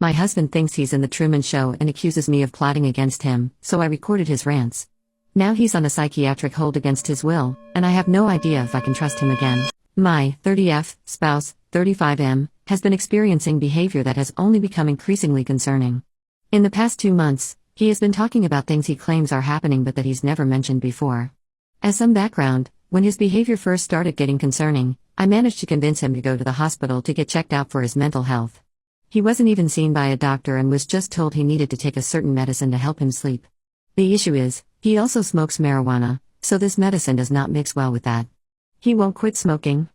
My husband thinks he's in the Truman Show and accuses me of plotting against him, so I recorded his rants. Now he's on a psychiatric hold against his will, and I have no idea if I can trust him again. My 30F spouse, 35M, has been experiencing behavior that has only become increasingly concerning. In the past 2 months, he has been talking about things he claims are happening but that he's never mentioned before. As some background, when his behavior first started getting concerning, I managed to convince him to go to the hospital to get checked out for his mental health. He wasn't even seen by a doctor and was just told he needed to take a certain medicine to help him sleep. The issue is, he also smokes marijuana, so this medicine does not mix well with that. He won't quit smoking.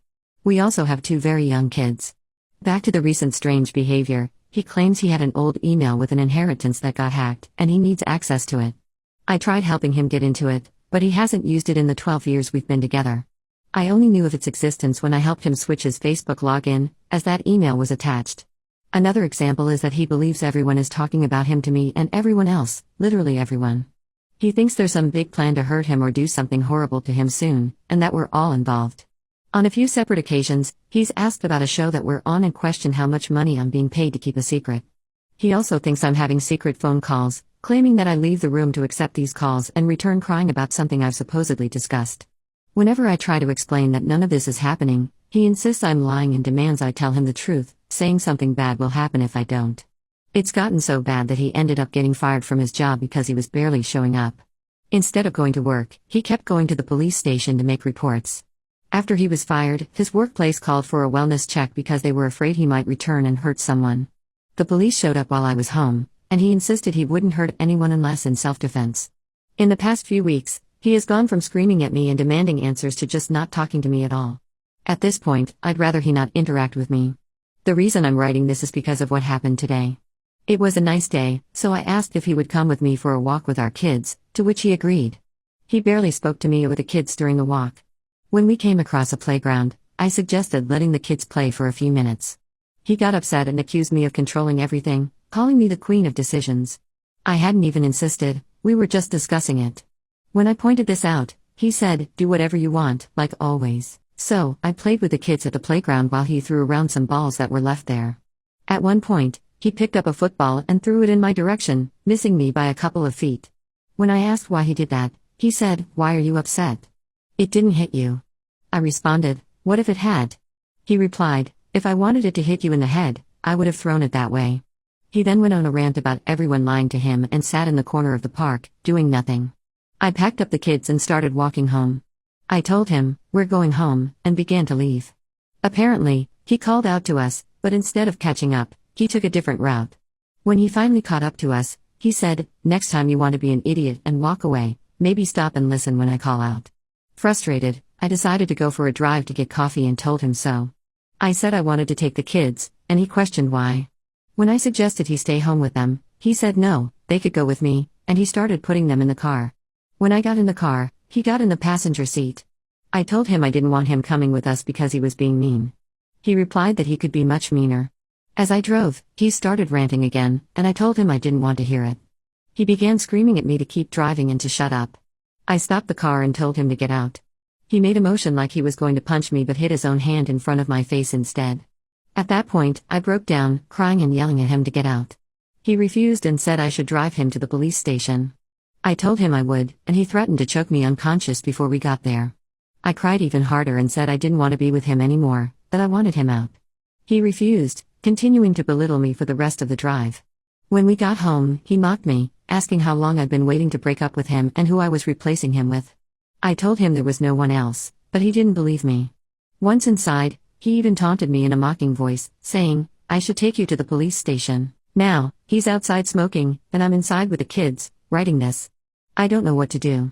We also have 2 very young kids. Back to the recent strange behavior, he claims he had an old email with an inheritance that got hacked, and he needs access to it. I tried helping him get into it, but he hasn't used it in the 12 years we've been together. I only knew of its existence when I helped him switch his Facebook login, as that email was attached. Another example is that he believes everyone is talking about him to me and everyone else, literally everyone. He thinks there's some big plan to hurt him or do something horrible to him soon, and that we're all involved. On a few separate occasions, he's asked about a show that we're on and questioned how much money I'm being paid to keep a secret. He also thinks I'm having secret phone calls, claiming that I leave the room to accept these calls and return crying about something I've supposedly discussed. Whenever I try to explain that none of this is happening, he insists I'm lying and demands I tell him the truth, saying something bad will happen if I don't. It's gotten so bad that he ended up getting fired from his job because he was barely showing up. Instead of going to work, he kept going to the police station to make reports. After he was fired, his workplace called for a wellness check because they were afraid he might return and hurt someone. The police showed up while I was home, and he insisted he wouldn't hurt anyone unless in self-defense. In the past few weeks, he has gone from screaming at me and demanding answers to just not talking to me at all. At this point, I'd rather he not interact with me. The reason I'm writing this is because of what happened today. It was a nice day, so I asked if he would come with me for a walk with our kids, to which he agreed. He barely spoke to me or the kids during the walk. When we came across a playground, I suggested letting the kids play for a few minutes. He got upset and accused me of controlling everything, calling me the queen of decisions. I hadn't even insisted, we were just discussing it. When I pointed this out, he said, "Do whatever you want, like always." So, I played with the kids at the playground while he threw around some balls that were left there. At one point, he picked up a football and threw it in my direction, missing me by a couple of feet. When I asked why he did that, he said, "Why are you upset? It didn't hit you." I responded, "What if it had?" He replied, "If I wanted it to hit you in the head, I would have thrown it that way." He then went on a rant about everyone lying to him and sat in the corner of the park, doing nothing. I packed up the kids and started walking home. I told him, "We're going home," and began to leave. Apparently, he called out to us, but instead of catching up, he took a different route. When he finally caught up to us, he said, "Next time you want to be an idiot and walk away, maybe stop and listen when I call out." Frustrated, I decided to go for a drive to get coffee and told him so. I said I wanted to take the kids, and he questioned why. When I suggested he stay home with them, he said no, they could go with me, and he started putting them in the car. When I got in the car, he got in the passenger seat. I told him I didn't want him coming with us because he was being mean. He replied that he could be much meaner. As I drove, he started ranting again, and I told him I didn't want to hear it. He began screaming at me to keep driving and to shut up. I stopped the car and told him to get out. He made a motion like he was going to punch me but hit his own hand in front of my face instead. At that point, I broke down, crying and yelling at him to get out. He refused and said I should drive him to the police station. I told him I would, and he threatened to choke me unconscious before we got there. I cried even harder and said I didn't want to be with him anymore, that I wanted him out. He refused, continuing to belittle me for the rest of the drive. When we got home, he mocked me, asking how long I'd been waiting to break up with him and who I was replacing him with. I told him there was no one else, but he didn't believe me. Once inside, he even taunted me in a mocking voice, saying, "I should take you to the police station." Now, he's outside smoking, and I'm inside with the kids, writing this. I don't know what to do.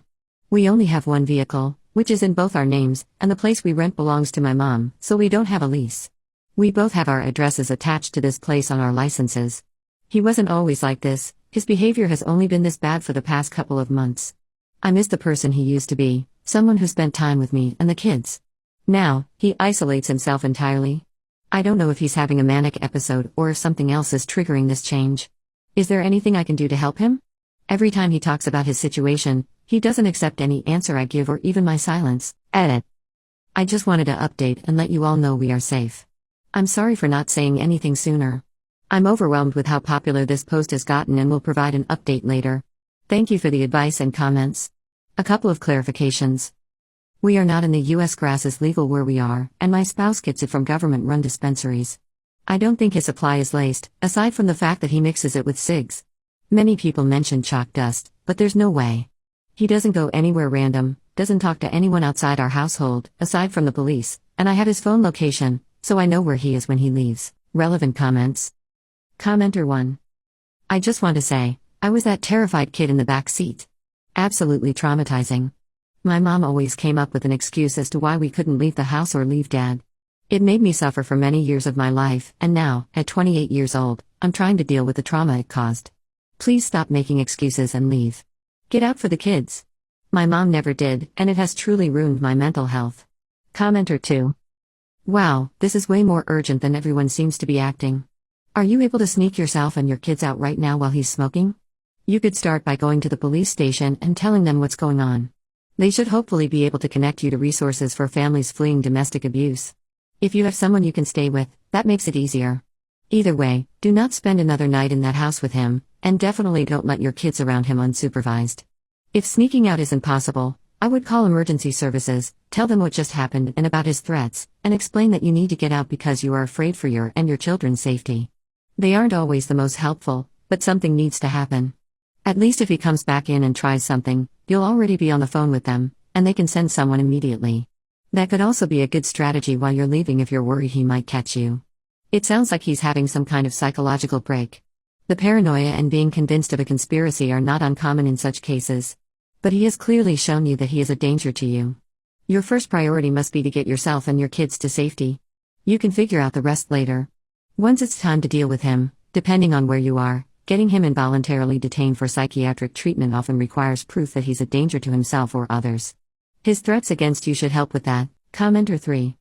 We only have one vehicle, which is in both our names, and the place we rent belongs to my mom, so we don't have a lease. We both have our addresses attached to this place on our licenses. He wasn't always like this, his behavior has only been this bad for the past couple of months. I miss the person he used to be, someone who spent time with me and the kids. Now, he isolates himself entirely. I don't know if he's having a manic episode or if something else is triggering this change. Is there anything I can do to help him? Every time he talks about his situation, he doesn't accept any answer I give or even my silence. Edit. I just wanted to update and let you all know we are safe. I'm sorry for not saying anything sooner. I'm overwhelmed with how popular this post has gotten and will provide an update later. Thank you for the advice and comments. A couple of clarifications. We are not in the US. Grass is legal where we are, and my spouse gets it from government-run dispensaries. I don't think his supply is laced, aside from the fact that he mixes it with cigs. Many people mention chalk dust, but there's no way. He doesn't go anywhere random, doesn't talk to anyone outside our household, aside from the police, and I have his phone location, so I know where he is when he leaves. Relevant comments. Commenter 1. I just want to say, I was that terrified kid in the back seat. Absolutely traumatizing. My mom always came up with an excuse as to why we couldn't leave the house or leave Dad. It made me suffer for many years of my life, and now, at 28 years old, I'm trying to deal with the trauma it caused. Please stop making excuses and leave. Get out for the kids. My mom never did, and it has truly ruined my mental health. Commenter 2. Wow, this is way more urgent than everyone seems to be acting. Are you able to sneak yourself and your kids out right now while he's smoking? You could start by going to the police station and telling them what's going on. They should hopefully be able to connect you to resources for families fleeing domestic abuse. If you have someone you can stay with, that makes it easier. Either way, do not spend another night in that house with him, and definitely don't let your kids around him unsupervised. If sneaking out isn't possible, I would call emergency services, tell them what just happened and about his threats, and explain that you need to get out because you are afraid for your and your children's safety. They aren't always the most helpful, but something needs to happen. At least if he comes back in and tries something, you'll already be on the phone with them, and they can send someone immediately. That could also be a good strategy while you're leaving if you're worried he might catch you. It sounds like he's having some kind of psychological break. The paranoia and being convinced of a conspiracy are not uncommon in such cases. But he has clearly shown you that he is a danger to you. Your first priority must be to get yourself and your kids to safety. You can figure out the rest later. Once it's time to deal with him, depending on where you are, getting him involuntarily detained for psychiatric treatment often requires proof that he's a danger to himself or others. His threats against you should help with that. Commenter 3.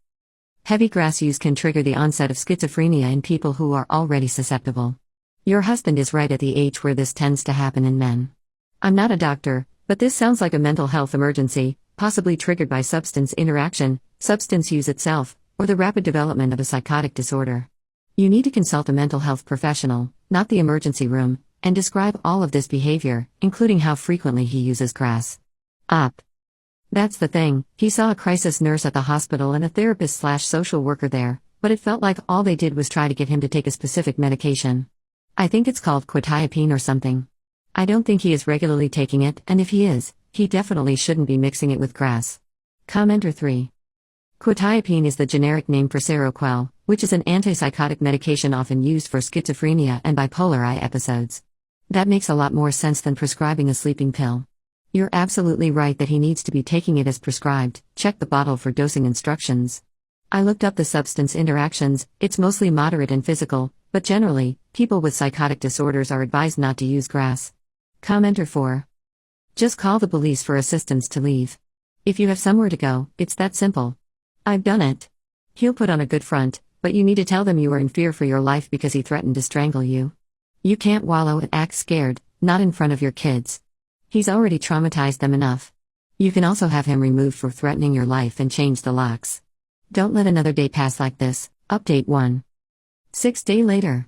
Heavy grass use can trigger the onset of schizophrenia in people who are already susceptible. Your husband is right at the age where this tends to happen in men. I'm not a doctor, but this sounds like a mental health emergency, possibly triggered by substance interaction, substance use itself, or the rapid development of a psychotic disorder. You need to consult a mental health professional, not the emergency room, and describe all of this behavior, including how frequently he uses grass. That's the thing, he saw a crisis nurse at the hospital and a therapist/social worker there, but it felt like all they did was try to get him to take a specific medication. I think it's called quetiapine or something. I don't think he is regularly taking it, and if he is, he definitely shouldn't be mixing it with grass. Commenter 3. Quetiapine is the generic name for Seroquel, which is an antipsychotic medication often used for schizophrenia and bipolar I episodes. That makes a lot more sense than prescribing a sleeping pill. You're absolutely right that he needs to be taking it as prescribed. Check the bottle for dosing instructions. I looked up the substance interactions, it's mostly moderate and physical, but generally, people with psychotic disorders are advised not to use grass. Commenter 4. Just call the police for assistance to leave. If you have somewhere to go, it's that simple. I've done it. He'll put on a good front, but you need to tell them you are in fear for your life because he threatened to strangle you. You can't wallow and act scared, not in front of your kids. He's already traumatized them enough. You can also have him removed for threatening your life and change the locks. Don't let another day pass like this. Update 1. 6 days later.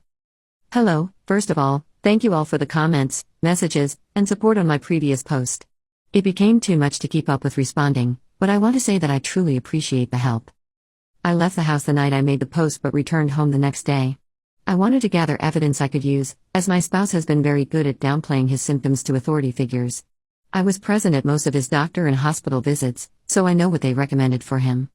Hello, first of all, thank you all for the comments, messages, and support on my previous post. It became too much to keep up with responding, but I want to say that I truly appreciate the help. I left the house the night I made the post but returned home the next day. I wanted to gather evidence I could use, as my spouse has been very good at downplaying his symptoms to authority figures. I was present at most of his doctor and hospital visits, so I know what they recommended for him.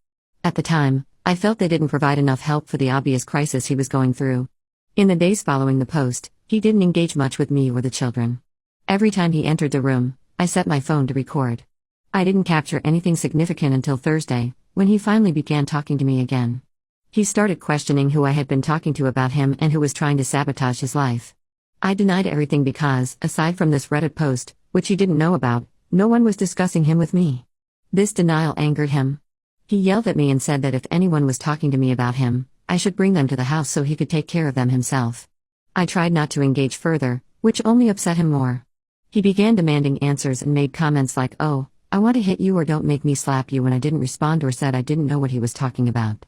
At the time, I felt they didn't provide enough help for the obvious crisis he was going through. In the days following the post, he didn't engage much with me or the children. Every time he entered the room, I set my phone to record. I didn't capture anything significant until Thursday, when he finally began talking to me again. He started questioning who I had been talking to about him and who was trying to sabotage his life. I denied everything because, aside from this Reddit post, which he didn't know about, no one was discussing him with me. This denial angered him. He yelled at me and said that if anyone was talking to me about him, I should bring them to the house so he could take care of them himself. I tried not to engage further, which only upset him more. He began demanding answers and made comments like, "Oh, I want to hit you or don't make me slap you," when I didn't respond or said I didn't know what he was talking about.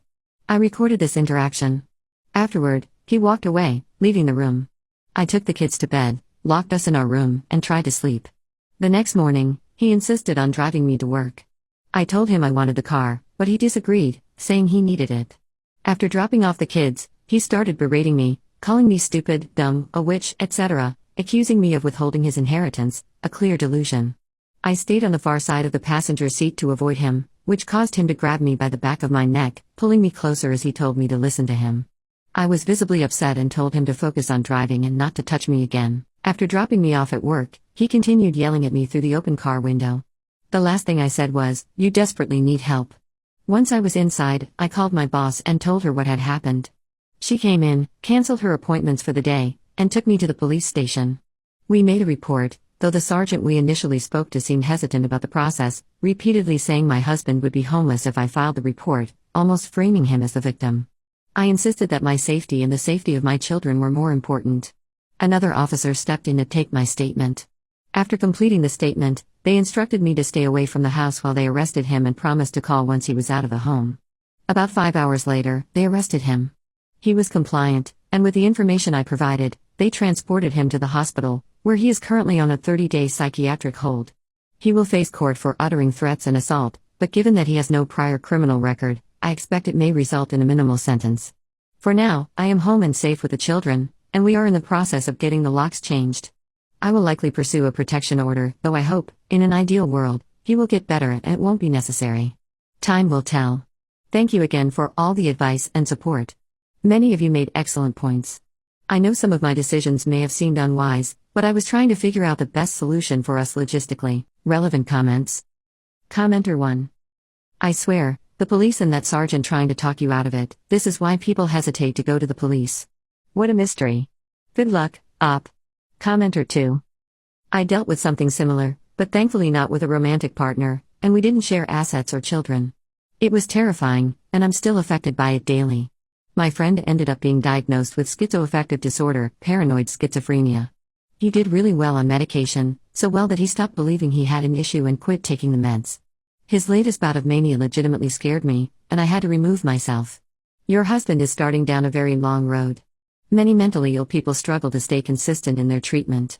I recorded this interaction. Afterward, He walked away, leaving the room. I took the kids to bed, locked us in our room, and tried to sleep. The next morning, he insisted on driving me to work. I told him I wanted the car, but he disagreed, saying he needed it. After dropping off the kids, he started berating me, calling me stupid, dumb, a witch, etc., accusing me of withholding his inheritance, a clear delusion. I stayed on the far side of the passenger seat to avoid him, which caused him to grab me by the back of my neck, pulling me closer as he told me to listen to him. I was visibly upset and told him to focus on driving and not to touch me again. After dropping me off at work, he continued yelling at me through the open car window. The last thing I said was, "You desperately need help." Once I was inside, I called my boss and told her what had happened. She came in, canceled her appointments for the day, and took me to the police station. We made a report, though the sergeant we initially spoke to seemed hesitant about the process, repeatedly saying my husband would be homeless if I filed the report, almost framing him as the victim. I insisted that my safety and the safety of my children were more important. Another officer stepped in to take my statement. After completing the statement, they instructed me to stay away from the house while they arrested him and promised to call once he was out of the home. About 5 hours later, they arrested him. He was compliant, and with the information I provided, they transported him to the hospital, where he is currently on a 30-day psychiatric hold. He will face court for uttering threats and assault, but given that he has no prior criminal record, I expect it may result in a minimal sentence. For now, I am home and safe with the children, and we are in the process of getting the locks changed. I will likely pursue a protection order, though I hope, in an ideal world, he will get better and it won't be necessary. Time will tell. Thank you again for all the advice and support. Many of you made excellent points. I know some of my decisions may have seemed unwise, but I was trying to figure out the best solution for us logistically. Relevant comments. Commenter 1. I swear, the police and that sergeant trying to talk you out of it. This is why people hesitate to go to the police. What a mystery. Good luck, Op. Commenter 2. I dealt with something similar, but thankfully not with a romantic partner, and we didn't share assets or children. It was terrifying, and I'm still affected by it daily. My friend ended up being diagnosed with schizoaffective disorder, paranoid schizophrenia. He did really well on medication, so well that he stopped believing he had an issue and quit taking the meds. His latest bout of mania legitimately scared me, and I had to remove myself. Your husband is starting down a very long road. Many mentally ill people struggle to stay consistent in their treatment.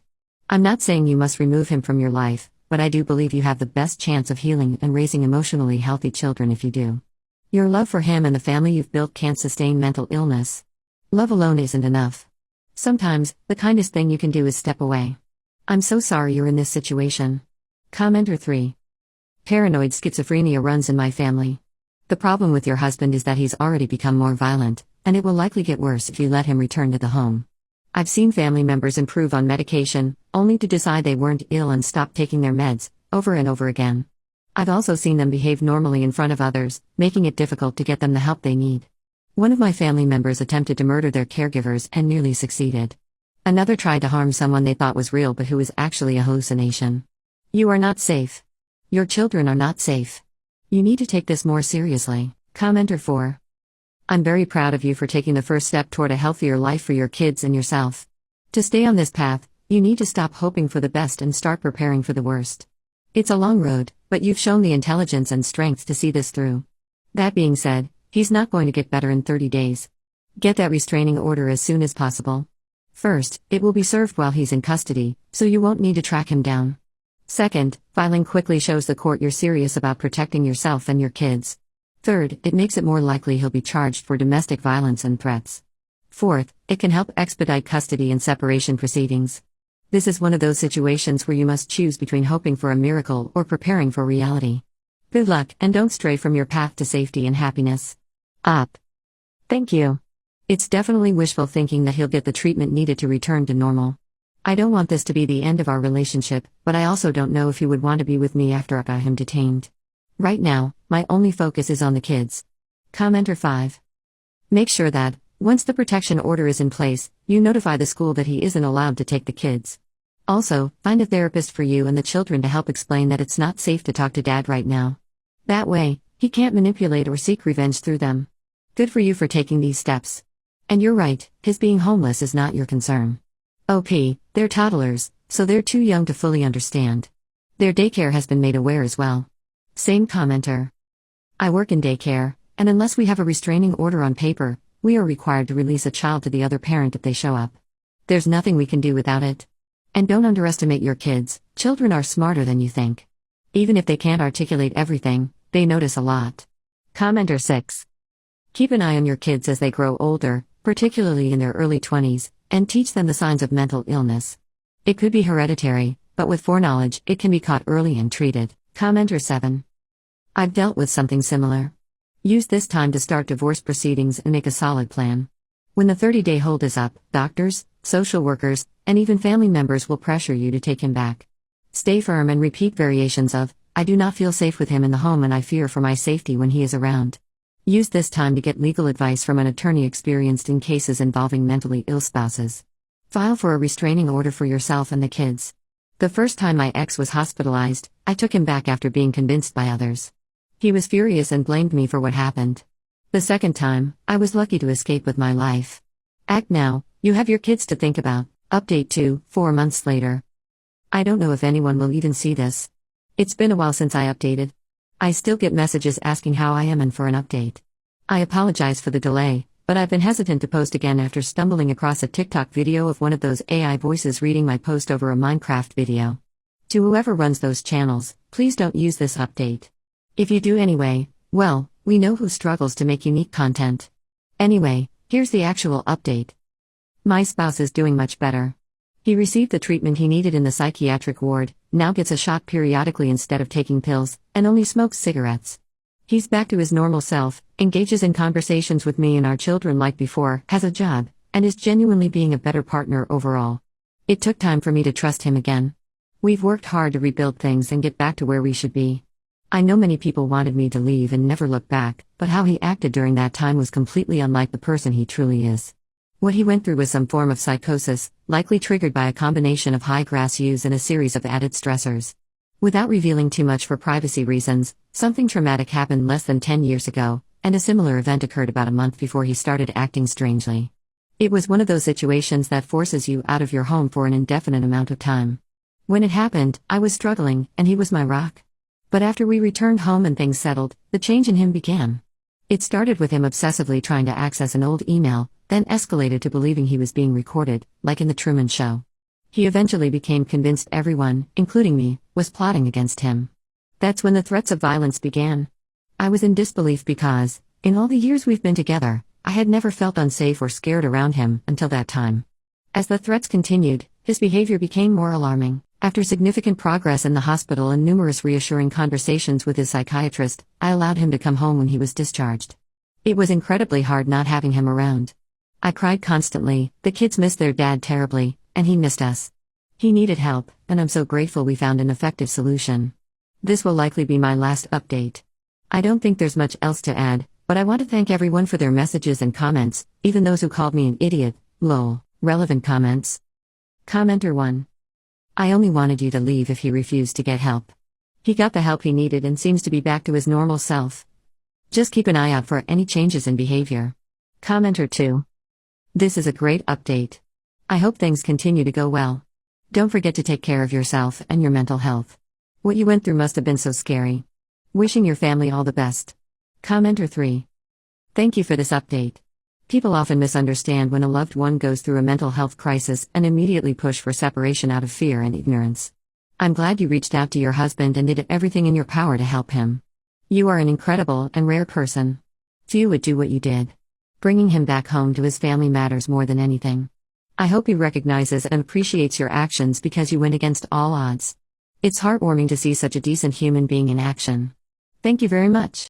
I'm not saying you must remove him from your life, but I do believe you have the best chance of healing and raising emotionally healthy children if you do. Your love for him and the family you've built can't sustain mental illness. Love alone isn't enough. Sometimes, the kindest thing you can do is step away. I'm so sorry you're in this situation. Commenter 3. Paranoid schizophrenia runs in my family. The problem with your husband is that he's already become more violent, and it will likely get worse if you let him return to the home. I've seen family members improve on medication, only to decide they weren't ill and stop taking their meds, over and over again. I've also seen them behave normally in front of others, making it difficult to get them the help they need. One of my family members attempted to murder their caregivers and nearly succeeded. Another tried to harm someone they thought was real but who was actually a hallucination. You are not safe. Your children are not safe. You need to take this more seriously. Commenter 4. I'm very proud of you for taking the first step toward a healthier life for your kids and yourself. To stay on this path, you need to stop hoping for the best and start preparing for the worst. It's a long road, but you've shown the intelligence and strength to see this through. That being said, he's not going to get better in 30 days. Get that restraining order as soon as possible. First, it will be served while he's in custody, so you won't need to track him down. Second, filing quickly shows the court you're serious about protecting yourself and your kids. Third, it makes it more likely he'll be charged for domestic violence and threats. Fourth, it can help expedite custody and separation proceedings. This is one of those situations where you must choose between hoping for a miracle or preparing for reality. Good luck, and don't stray from your path to safety and happiness. Op. Thank you. It's definitely wishful thinking that he'll get the treatment needed to return to normal. I don't want this to be the end of our relationship, but I also don't know if he would want to be with me after I got him detained. Right now, my only focus is on the kids. Commenter 5. Make sure that, once the protection order is in place, you notify the school that he isn't allowed to take the kids. Also, find a therapist for you and the children to help explain that it's not safe to talk to dad right now. That way, he can't manipulate or seek revenge through them. Good for you for taking these steps. And you're right, his being homeless is not your concern. OP, they're toddlers, so they're too young to fully understand. Their daycare has been made aware as well. Same commenter. I work in daycare, and unless we have a restraining order on paper, we are required to release a child to the other parent if they show up. There's nothing we can do without it. And don't underestimate your kids, children are smarter than you think. Even if they can't articulate everything, they notice a lot. Commenter 6. Keep an eye on your kids as they grow older, particularly in their early 20s, and teach them the signs of mental illness. It could be hereditary, but with foreknowledge, it can be caught early and treated. Commenter 7. I've dealt with something similar. Use this time to start divorce proceedings and make a solid plan. When the 30-day hold is up, doctors, social workers, and even family members will pressure you to take him back. Stay firm and repeat variations of, I do not feel safe with him in the home and I fear for my safety when he is around. Use this time to get legal advice from an attorney experienced in cases involving mentally ill spouses. File for a restraining order for yourself and the kids. The first time my ex was hospitalized, I took him back after being convinced by others. He was furious and blamed me for what happened. The second time, I was lucky to escape with my life. Act now, you have your kids to think about. Update 2, 4 months later. I don't know if anyone will even see this. It's been a while since I updated. I still get messages asking how I am and for an update. I apologize for the delay, but I've been hesitant to post again after stumbling across a TikTok video of one of those AI voices reading my post over a Minecraft video. To whoever runs those channels, please don't use this update. If you do anyway, well, we know who struggles to make unique content. Anyway, here's the actual update. My spouse is doing much better. He received the treatment he needed in the psychiatric ward, now gets a shot periodically instead of taking pills, and only smokes cigarettes. He's back to his normal self, engages in conversations with me and our children like before, has a job, and is genuinely being a better partner overall. It took time for me to trust him again. We've worked hard to rebuild things and get back to where we should be. I know many people wanted me to leave and never look back, but how he acted during that time was completely unlike the person he truly is. What he went through was some form of psychosis, likely triggered by a combination of high-grass use and a series of added stressors. Without revealing too much for privacy reasons, something traumatic happened less than 10 years ago, and a similar event occurred about a month before he started acting strangely. It was one of those situations that forces you out of your home for an indefinite amount of time. When it happened, I was struggling, and he was my rock. But after we returned home and things settled, the change in him began. It started with him obsessively trying to access an old email, then escalated to believing he was being recorded, like in the Truman Show. He eventually became convinced everyone, including me, was plotting against him. That's when the threats of violence began. I was in disbelief because, in all the years we've been together, I had never felt unsafe or scared around him until that time. As the threats continued, his behavior became more alarming. After significant progress in the hospital and numerous reassuring conversations with his psychiatrist, I allowed him to come home when he was discharged. It was incredibly hard not having him around. I cried constantly, the kids missed their dad terribly, and he missed us. He needed help, and I'm so grateful we found an effective solution. This will likely be my last update. I don't think there's much else to add, but I want to thank everyone for their messages and comments, even those who called me an idiot. Lol. Relevant comments. Commenter 1. I only wanted you to leave if he refused to get help. He got the help he needed and seems to be back to his normal self. Just keep an eye out for any changes in behavior. Commenter 2. This is a great update. I hope things continue to go well. Don't forget to take care of yourself and your mental health. What you went through must have been so scary. Wishing your family all the best. Commenter 3. Thank you for this update. People often misunderstand when a loved one goes through a mental health crisis and immediately push for separation out of fear and ignorance. I'm glad you reached out to your husband and did everything in your power to help him. You are an incredible and rare person. Few would do what you did. Bringing him back home to his family matters more than anything. I hope he recognizes and appreciates your actions because you went against all odds. It's heartwarming to see such a decent human being in action. Thank you very much.